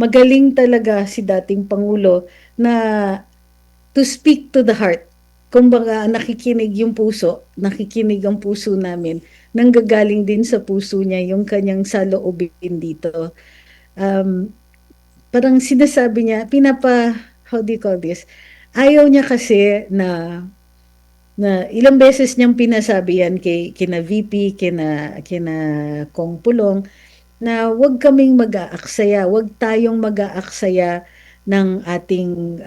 magaling talaga si dating Pangulo na to speak to the heart. Kumbaga, nakikinig yung puso, nakikinig ang puso namin, nanggagaling din sa puso niya yung kanyang saloobin dito. Um, Parang sinasabi niya, how do you call this? Ayaw niya kasi na ilang beses niyang pinasabi yan kina VP, kina Kong Pulong, na wag kaming mag-aaksaya, wag tayong mag-aaksaya ng ating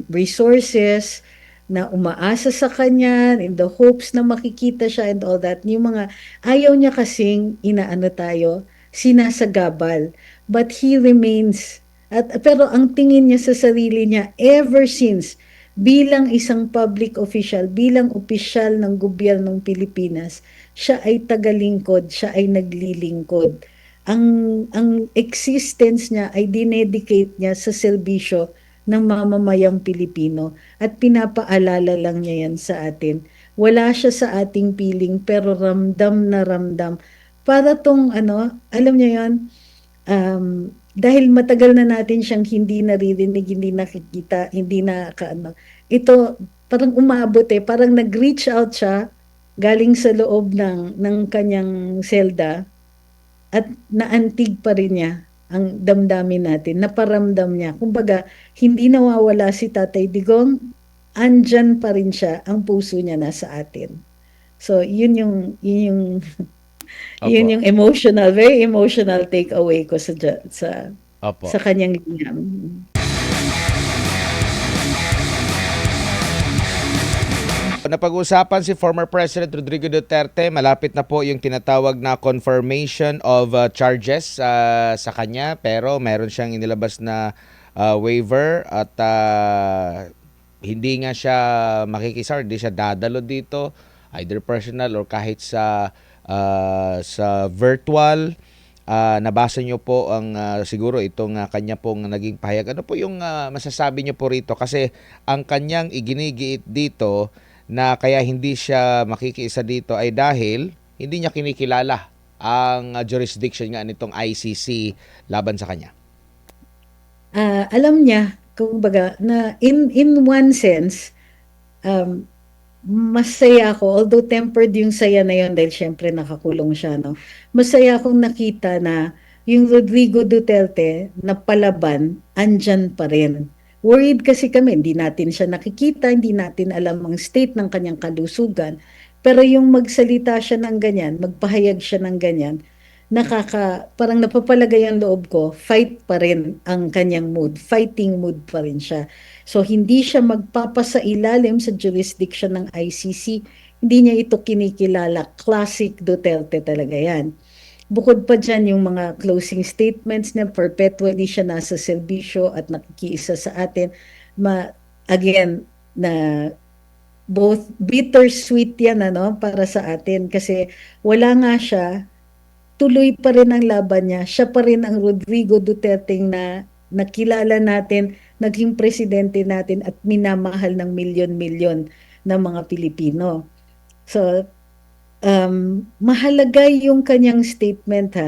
resources na umaasa sa kanya in the hopes na makikita siya and all that. Yung mga ayaw niya kasing inaano tayo, sinasagabal. But he remains pero ang tingin niya sa sarili niya ever since bilang isang public official, bilang opisyal ng gobyernong Pilipinas, siya ay tagalingkod, siya ay naglilingkod. ang ang existence niya ay dinedicate niya sa serbisyo ng mamamayang Pilipino at pinapaalala lang niya yan sa atin. Wala siya sa ating piling pero ramdam na ramdam. Para tong ano, alam niya yan, dahil matagal na natin siyang hindi naririnig, hindi nakikita, hindi na kaano. Ito parang umabot parang nag-reach out siya galing sa loob ng kanyang selda at naantig pa rin niya ang damdamin natin, naparamdam niya. Kumbaga, hindi nawawala si Tatay Digong, andyan pa rin siya, ang puso niya nasa atin. So, yun Opo. yung emotional, very emotional takeaway ko sa Opo. kanyang lingam. Napag-usapan si former President Rodrigo Duterte, malapit na po yung tinatawag na confirmation of charges sa kanya, pero meron siyang inilabas na waiver at hindi nga siya makikisar, hindi siya dadalo dito, either personal or kahit sa virtual. Nabasa niyo po ang siguro itong kanya pong naging pahayag. Ano po yung masasabi niyo po rito? Kasi ang kanyang iginigiit dito na kaya hindi siya makikiisa dito ay dahil hindi niya kinikilala ang jurisdiction nga nitong ICC laban sa kanya. Alam niya, kumbaga, na in one sense, um, masaya ako, although tempered yung saya na yun dahil syempre nakakulong siya, no? Masaya akong nakita na yung Rodrigo Duterte na palaban, andyan pa rin. Worried kasi kami, hindi natin siya nakikita, hindi natin alam ang state ng kanyang kalusugan. Pero yung magsalita siya ng ganyan, magpahayag siya ng ganyan, parang napapalagay ang loob ko, fight pa rin ang kanyang mood, fighting mood pa rin siya. So hindi siya magpapasailalim sa jurisdiction ng ICC, hindi niya ito kinikilala. Classic Duterte talaga yan. Bukod pa dyan yung mga closing statements niya, perpetually siya nasa serbisyo at nakikiisa sa atin. Again, na both bittersweet yan para sa atin kasi wala nga siya, tuloy pa rin ang laban niya. Siya pa rin ang Rodrigo Duterte na nakilala natin, naging presidente natin at minamahal ng milyon-milyon ng mga Pilipino. So, mahalaga yung kanyang statement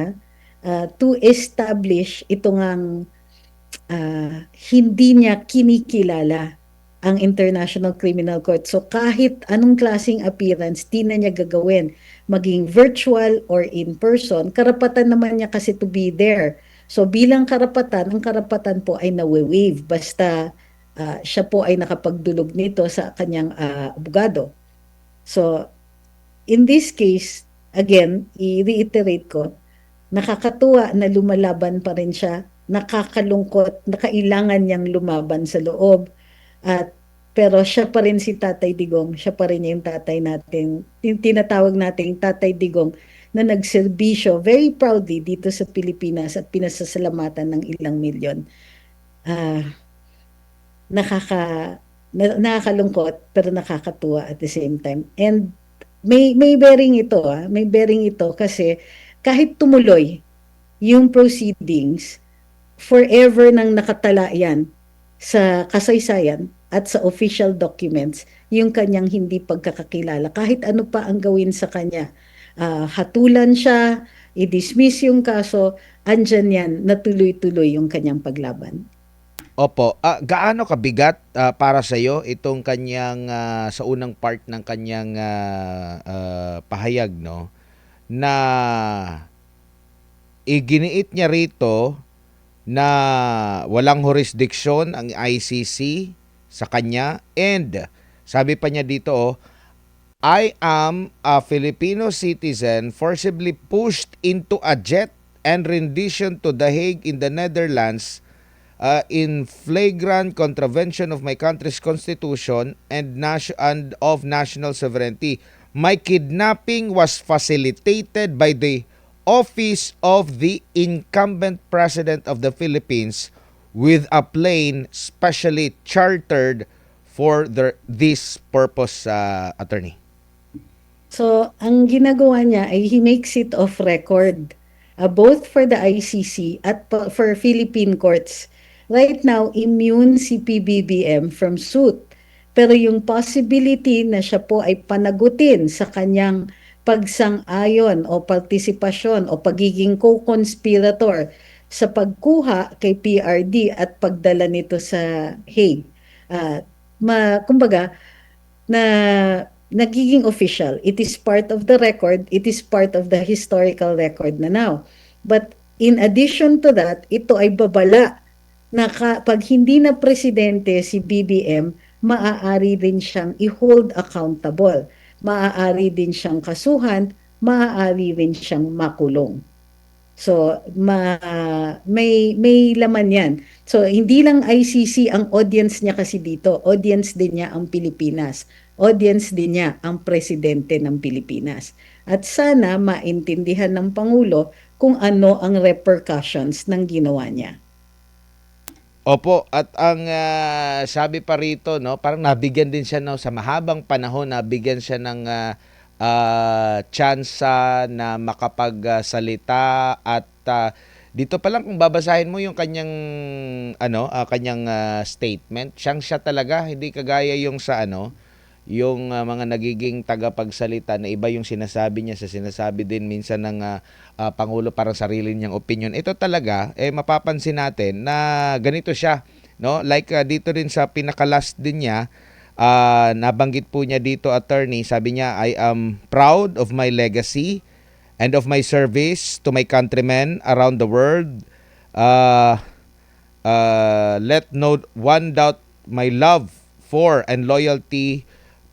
to establish ito ngang hindi niya kinikilala ang International Criminal Court. So kahit anong klaseng appearance, di na niya gagawin. Maging virtual or in person, karapatan naman niya kasi to be there. So bilang karapatan, ang karapatan po ay nawe-waive basta siya po ay nakapagdulog nito sa kanyang abogado. So in this case, again, i-reiterate ko, nakakatuwa na lumalaban pa rin siya, nakakalungkot na kailangan niyang lumaban sa loob. At pero siya pa rin si Tatay Digong, siya pa rin yung tatay natin, yung tinatawag nating Tatay Digong na nagserbisyo very proudly dito sa Pilipinas at pinasasalamatan ng ilang milyon. Ah, nakaka nakakalungkot pero nakakatuwa at the same time. And may bearing ito may bearing ito kasi kahit tumuloy yung proceedings, forever nang nakatala yan sa kasaysayan at sa official documents yung kanyang hindi pagkakakilala. Kahit ano pa ang gawin sa kanya, hatulan siya, i-dismiss yung kaso, andyan yan, natuloy-tuloy yung kanyang paglaban. Opo, gaano kabigat para sa iyo itong kanyang sa unang part ng kanyang pahayag, no, na iginiit niya rito na walang jurisdiction ang ICC sa kanya, and sabi pa niya dito, I am a Filipino citizen forcibly pushed into a jet and rendition to The Hague in the Netherlands in flagrant contravention of my country's constitution and of national sovereignty. My kidnapping was facilitated by the office of the incumbent president of the Philippines with a plane specially chartered for this purpose, attorney. So, ang ginagawa niya ay he makes it of record, both for the ICC at for Philippine courts. Right now, immune si PBBM from suit. Pero yung possibility na siya po ay panagutin sa kanyang pagsang-ayon o partisipasyon o pagiging co-conspirator sa pagkuha kay PRD at pagdala nito sa Hague. Kumbaga, na nagiging official. It is part of the record. It is part of the historical record na now. But in addition to that, ito ay babala na pag hindi na presidente si BBM, maaari din siyang i-hold accountable. Maaari din siyang kasuhan, maaari rin siyang makulong. So, may laman yan. So, hindi lang ICC ang audience niya kasi dito. Audience din niya ang Pilipinas. Audience din niya ang presidente ng Pilipinas. At sana maintindihan ng Pangulo kung ano ang repercussions ng ginawa niya. Opo, at ang sabi pa rito, no, parang nabigyan din siya, no, sa mahabang panahon, nabigyan siya ng tsansa na makapagsalita, at dito pa lang kung babasahin mo yung kanyang kanyang statement, siya talaga, hindi kagaya yung sa yung mga nagiging tagapagsalita na iba yung sinasabi niya sa sinasabi din minsan ng Pangulo, parang sarili niyang opinion. Ito talaga, mapapansin natin na ganito siya, no? Like dito rin sa pinaka-last din niya, nabanggit po niya dito, attorney, sabi niya, I am proud of my legacy and of my service to my countrymen around the world. Let no one doubt my love for and loyalty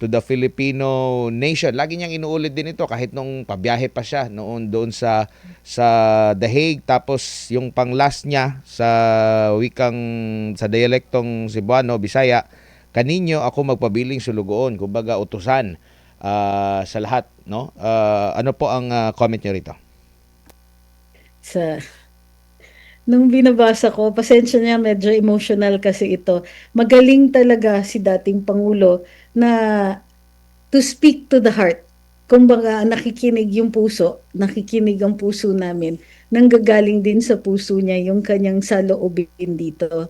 to the Filipino nation. Lagi niyang inuulit din ito kahit nung pabiyahe pa siya noon doon sa The Hague. Tapos yung pang last niya sa sa dialektong Cebuano, Bisaya, kaninyo ako magpabiling sulugoon, kumbaga utusan sa lahat, no? Ano po ang comment niyo rito? Nung binabasa ko, pasensya niya, medyo emotional kasi ito. Magaling talaga si dating Pangulo na to speak to the heart. Kumbaga, nakikinig yung puso, nakikinig ang puso namin. Nanggagaling din sa puso niya yung kanyang saloobin dito.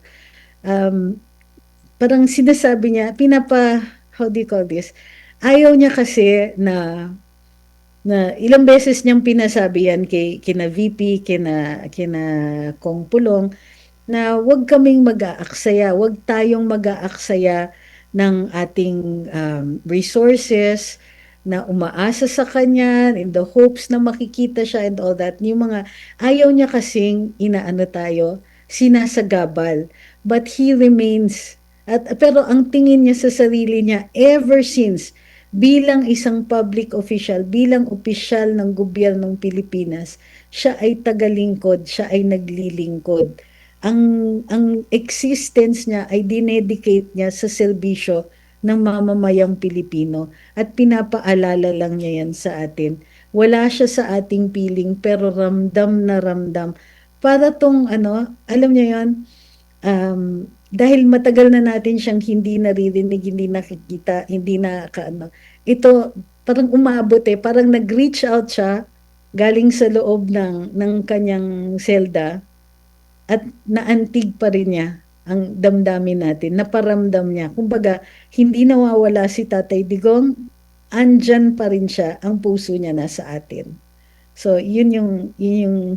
Parang sinasabi niya, how do you call this? Ayaw niya kasi na ilang beses niyang pinasabi yan kina VP, kina Kong Pulong, na wag kaming mag-aaksaya, wag tayong mag-aaksaya ng ating resources na umaasa sa kanya in the hopes na makikita siya and all that. Yung mga ayaw niya kasing sinasagabal. But he remains, pero ang tingin niya sa sarili niya ever since, bilang isang public official, bilang opisyal ng gobyernong Pilipinas, siya ay tagalingkod, siya ay naglilingkod. Ang existence niya ay dinedicate niya sa serbisyo ng mamamayang Pilipino at pinapaalala lang niya yan sa atin. Wala siya sa ating piling pero ramdam na ramdam. Para tong alam niya yan, dahil matagal na natin siyang hindi naririnig, hindi nakikita, hindi ito parang umabot parang nag-reach out siya galing sa loob ng kanyang selda at naantig pa rin niya ang damdamin natin, naparamdam niya. Kumbaga, hindi nawawala si Tatay Digong, andyan pa rin siya, ang puso niya nasa atin. So, yun yung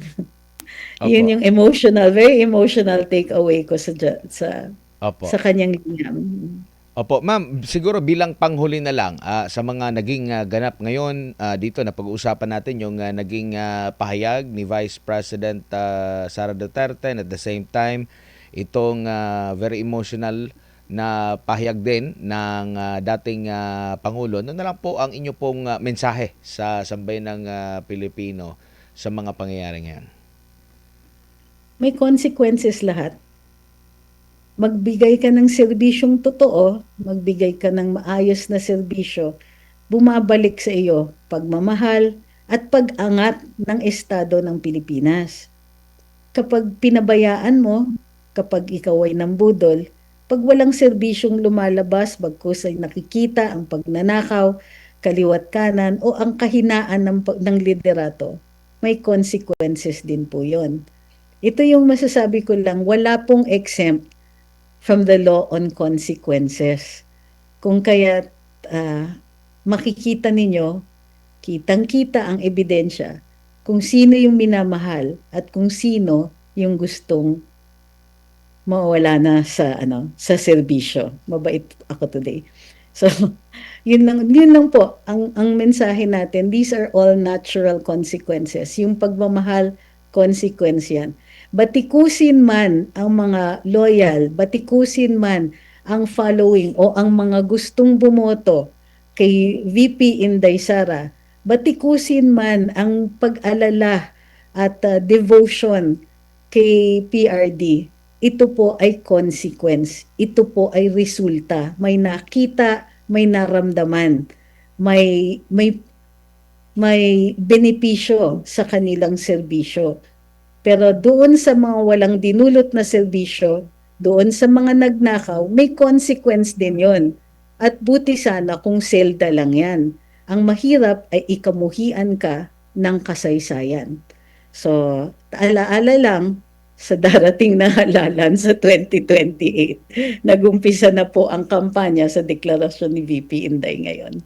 Yun Opo. yung emotional, very emotional takeaway ko sa Opo. kanyang liham. Opo, ma'am, siguro bilang panghuli na lang, sa mga naging ganap ngayon dito na pag-uusapan natin yung naging pahayag ni Vice President Sara Duterte, and at the same time itong very emotional na pahayag din ng dating Pangulo. Ano na lang po ang inyo pong mensahe sa sambayan ng Pilipino sa mga pangyayari ngayon? May consequences lahat. Magbigay ka ng serbisyong totoo, magbigay ka ng maayos na serbisyo, bumabalik sa iyo pagmamahal at pag-angat ng estado ng Pilipinas. Kapag pinabayaan mo, kapag ikaw ay nambudol, pag walang serbisyong lumalabas, bagkus ay nakikita ang pagnanakaw, kaliwat kanan o ang kahinaan ng liderato, may consequences din po yon. Ito yung masasabi ko lang, wala pong exempt from the law on consequences. Kung kaya makikita ninyo, kitang-kita ang ebidensya kung sino yung minamahal at kung sino yung gustong mawala na sa serbisyo. Mabait ako today. So, yun lang po ang mensahe natin. These are all natural consequences. Yung pagmamahal, consequence yan. Batikusin man ang mga loyal, batikusin man ang following o ang mga gustong bumoto kay VP Inday Sara, batikusin man ang pag-alala at devotion kay PRD, ito po ay consequence, ito po ay resulta. May nakita, may naramdaman, may benepisyo sa kanilang serbisyo. Pero doon sa mga walang dinulot na serbisyo, doon sa mga nagnakaw, may consequence din yon. At buti sana kung selda lang yan. Ang mahirap ay ikamuhian ka ng kasaysayan. So, alaala lang sa darating na halalan sa 2028. Nag-umpisa na po ang kampanya sa deklarasyon ni VP Inday ngayon.